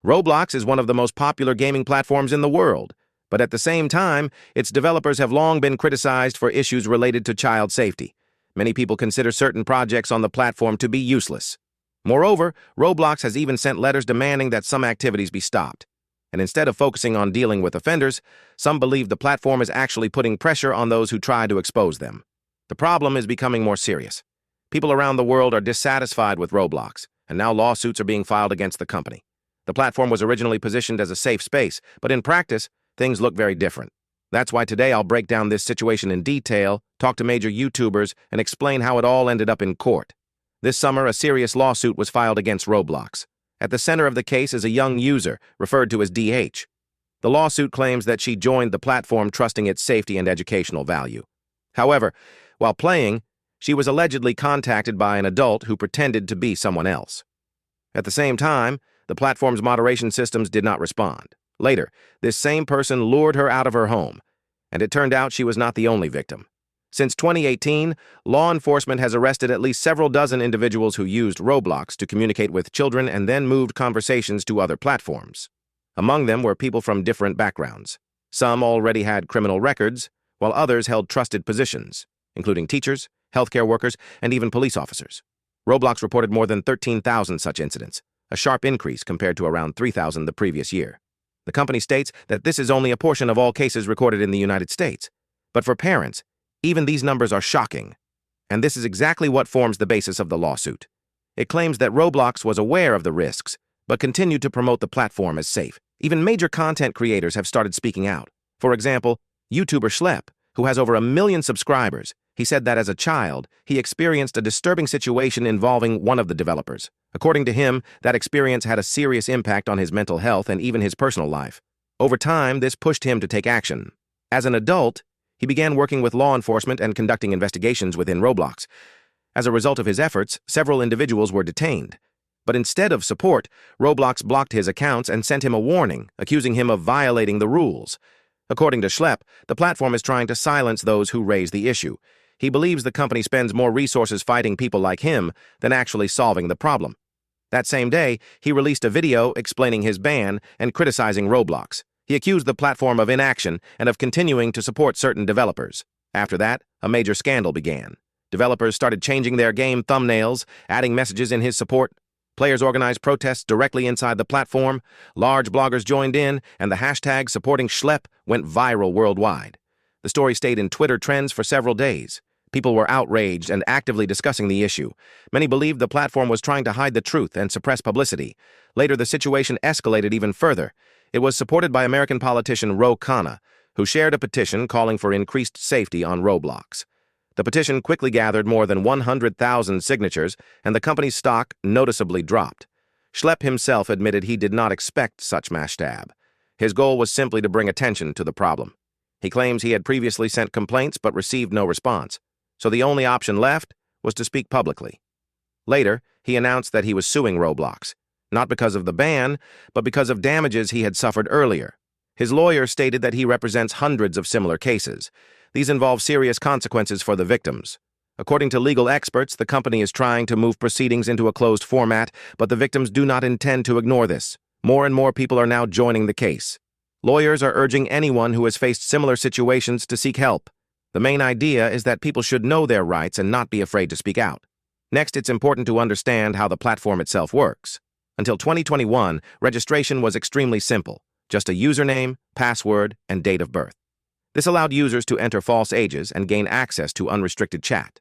Roblox is one of the most popular gaming platforms in the world, but at the same time, its developers have long been criticized for issues related to child safety. Many people consider certain projects on the platform to be useless. Moreover, Roblox has even sent letters demanding that some activities be stopped. And instead of focusing on dealing with offenders, some believe the platform is actually putting pressure on those who try to expose them. The problem is becoming more serious. People around the world are dissatisfied with Roblox, and now lawsuits are being filed against the company. The platform was originally positioned as a safe space, but in practice, things look very different. That's why today I'll break down this situation in detail, talk to major YouTubers, and explain how it all ended up in court. This summer, a serious lawsuit was filed against Roblox. At the center of the case is a young user, referred to as DH. The lawsuit claims that she joined the platform trusting its safety and educational value. However, while playing, she was allegedly contacted by an adult who pretended to be someone else. At the same time, the platform's moderation systems did not respond. Later, this same person lured her out of her home, and it turned out she was not the only victim. Since 2018, law enforcement has arrested at least several dozen individuals who used Roblox to communicate with children and then moved conversations to other platforms. Among them were people from different backgrounds. Some already had criminal records, while others held trusted positions, including teachers, healthcare workers, and even police officers. Roblox reported more than 13,000 such incidents, a sharp increase compared to around 3,000 the previous year. The company states that this is only a portion of all cases recorded in the United States. But for parents, even these numbers are shocking. And this is exactly what forms the basis of the lawsuit. It claims that Roblox was aware of the risks, but continued to promote the platform as safe. Even major content creators have started speaking out. For example, YouTuber Schlep, who has over 1 million subscribers, he said that as a child, he experienced a disturbing situation involving one of the developers. According to him, that experience had a serious impact on his mental health and even his personal life. Over time, this pushed him to take action. As an adult, he began working with law enforcement and conducting investigations within Roblox. As a result of his efforts, several individuals were detained. But instead of support, Roblox blocked his accounts and sent him a warning, accusing him of violating the rules. According to Schlep, the platform is trying to silence those who raise the issue. He believes the company spends more resources fighting people like him than actually solving the problem. That same day, he released a video explaining his ban and criticizing Roblox. He accused the platform of inaction and of continuing to support certain developers. After that, a major scandal began. Developers started changing their game thumbnails, adding messages in his support. Players organized protests directly inside the platform. Large bloggers joined in, and the hashtag supporting Schlep went viral worldwide. The story stayed in Twitter trends for several days. People were outraged and actively discussing the issue. Many believed the platform was trying to hide the truth and suppress publicity. Later, the situation escalated even further. It was supported by American politician Ro Khanna, who shared a petition calling for increased safety on Roblox. The petition quickly gathered more than 100,000 signatures, and the company's stock noticeably dropped. Schlep himself admitted he did not expect such mastab. His goal was simply to bring attention to the problem. He claims he had previously sent complaints but received no response, so the only option left was to speak publicly. Later, he announced that he was suing Roblox, not because of the ban, but because of damages he had suffered earlier. His lawyer stated that he represents hundreds of similar cases. These involve serious consequences for the victims. According to legal experts, the company is trying to move proceedings into a closed format, but the victims do not intend to ignore this. More and more people are now joining the case. Lawyers are urging anyone who has faced similar situations to seek help. The main idea is that people should know their rights and not be afraid to speak out. Next, it's important to understand how the platform itself works. Until 2021, registration was extremely simple, just a username, password, and date of birth. This allowed users to enter false ages and gain access to unrestricted chat.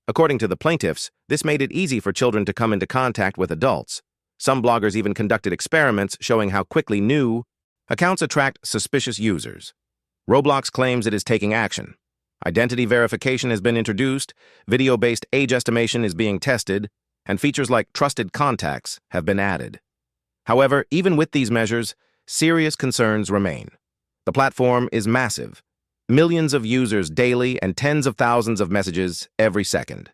According to the plaintiffs, this made it easy for children to come into contact with adults. Some bloggers even conducted experiments showing how quickly new accounts attract suspicious users. Roblox claims it is taking action. Identity verification has been introduced, video-based age estimation is being tested, and features like trusted contacts have been added. However, even with these measures, serious concerns remain. The platform is massive. Millions of users daily and tens of thousands of messages every second.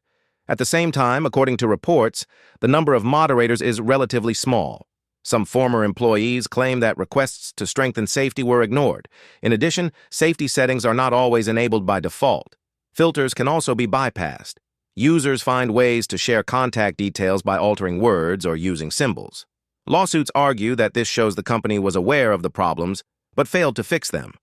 At the same time, according to reports, the number of moderators is relatively small. Some former employees claim that requests to strengthen safety were ignored. In addition, safety settings are not always enabled by default. Filters can also be bypassed. Users find ways to share contact details by altering words or using symbols. Lawsuits argue that this shows the company was aware of the problems, but failed to fix them.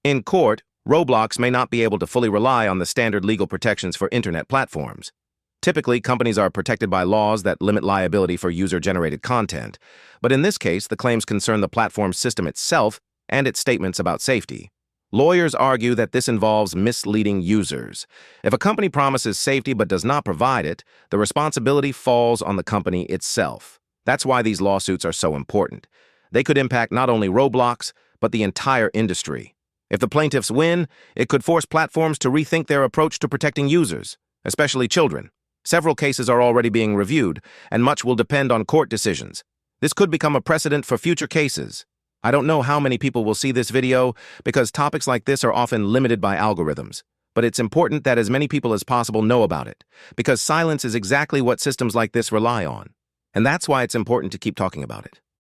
In court, Roblox may not be able to fully rely on the standard legal protections for internet platforms. Typically, companies are protected by laws that limit liability for user-generated content, but in this case, the claims concern the platform system itself and its statements about safety. Lawyers argue that this involves misleading users. If a company promises safety but does not provide it, the responsibility falls on the company itself. That's why these lawsuits are so important. They could impact not only Roblox, but the entire industry. If the plaintiffs win, it could force platforms to rethink their approach to protecting users, especially children. Several cases are already being reviewed, and much will depend on court decisions. This could become a precedent for future cases. I don't know how many people will see this video because topics like this are often limited by algorithms. But it's important that as many people as possible know about it, because silence is exactly what systems like this rely on. And that's why it's important to keep talking about it.